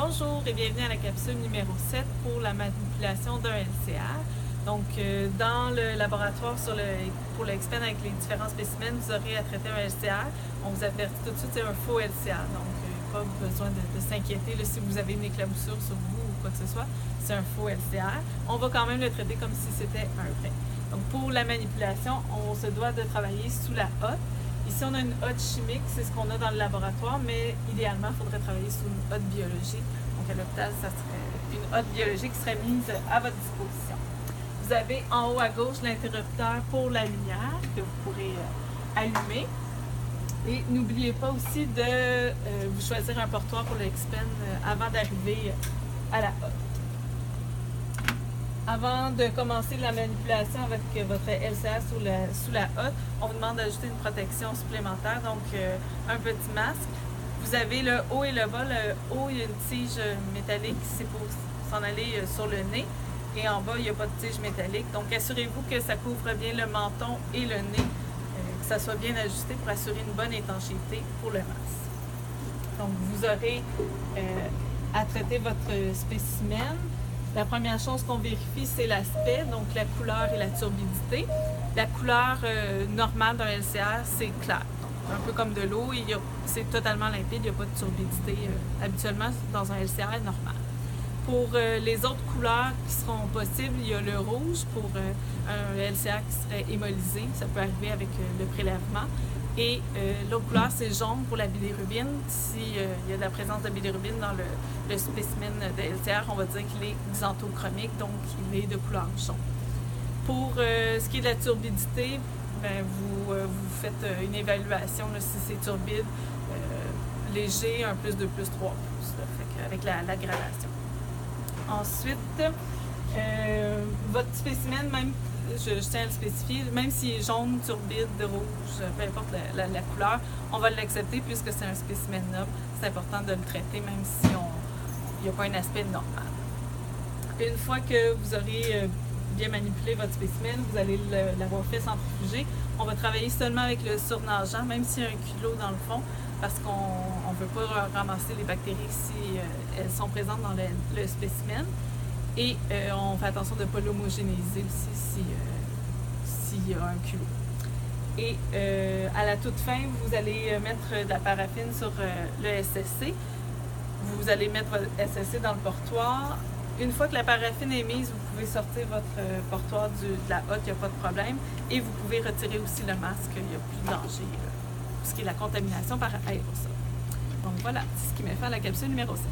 Bonjour et bienvenue à la capsule numéro 7 pour la manipulation d'un LCR. Donc, dans le laboratoire pour le XPEN avec les différents spécimens, vous aurez à traiter un LCR. On vous avertit tout de suite, c'est un faux LCR. Donc, pas besoin de s'inquiéter là, si vous avez une éclaboussure sur vous ou quoi que ce soit. C'est un faux LCR. On va quand même le traiter comme si c'était un vrai. Donc, pour la manipulation, on se doit de travailler sous la hotte. Ici, on a une hotte chimique, c'est ce qu'on a dans le laboratoire, mais idéalement, il faudrait travailler sous une hotte biologique. Donc, à l'hôpital, ça serait une hotte biologique qui serait mise à votre disposition. Vous avez en haut à gauche l'interrupteur pour la lumière que vous pourrez allumer. Et n'oubliez pas aussi de vous choisir un portoir pour le XPEN avant d'arriver à la hotte. Avant de commencer la manipulation avec votre LCR sous la hotte, on vous demande d'ajouter une protection supplémentaire, donc un petit masque. Vous avez le haut et le bas. Le haut, il y a une tige métallique, c'est pour s'en aller sur le nez. Et en bas, il n'y a pas de tige métallique. Donc, assurez-vous que ça couvre bien le menton et le nez, que ça soit bien ajusté pour assurer une bonne étanchéité pour le masque. Donc, vous aurez à traiter votre spécimen. La première chose qu'on vérifie, c'est l'aspect, donc la couleur et la turbidité. La couleur normale d'un LCR, c'est clair. Donc, un peu comme de l'eau, c'est totalement limpide, il n'y a pas de turbidité habituellement dans un LCR normal. Pour les autres couleurs qui seront possibles, il y a le rouge pour un LCR qui serait hémolysé, ça peut arriver avec le prélèvement. Et l'autre couleur, c'est jaune pour la bilirubine. S'il y a de la présence de bilirubine dans le spécimen de LCR, on va dire qu'il est xanthochromique, donc il est de couleur jaune. Pour ce qui est de la turbidité, vous faites une évaluation là, si c'est turbide, léger, 1+, 2+, 3+, là, avec la gradation. Ensuite, votre spécimen, même, je tiens à le spécifier, même s'il est jaune, turbide, rouge, peu importe la couleur, on va l'accepter puisque c'est un spécimen noble. C'est important de le traiter même si il n'y a pas un aspect normal. Une fois que vous aurez bien manipulé votre spécimen, vous allez l'avoir fait centrifuger. On va travailler seulement avec le surnageant, même s'il y a un kilo dans le fond, parce qu'on ne veut pas ramasser les bactéries si elles sont présentes dans le spécimen. Et on fait attention de ne pas l'homogénéiser aussi s'il y a un kilo. Et à la toute fin, vous allez mettre de la paraffine sur le SSC. Vous allez mettre votre SSC dans le portoir. Une fois que la paraffine est mise, vous pouvez sortir votre portoir de la hotte, il n'y a pas de problème. Et vous pouvez retirer aussi le masque, il n'y a plus de danger pour ce qui est la contamination par aérosol. Donc voilà, c'est ce qui met fin à la capsule numéro 7.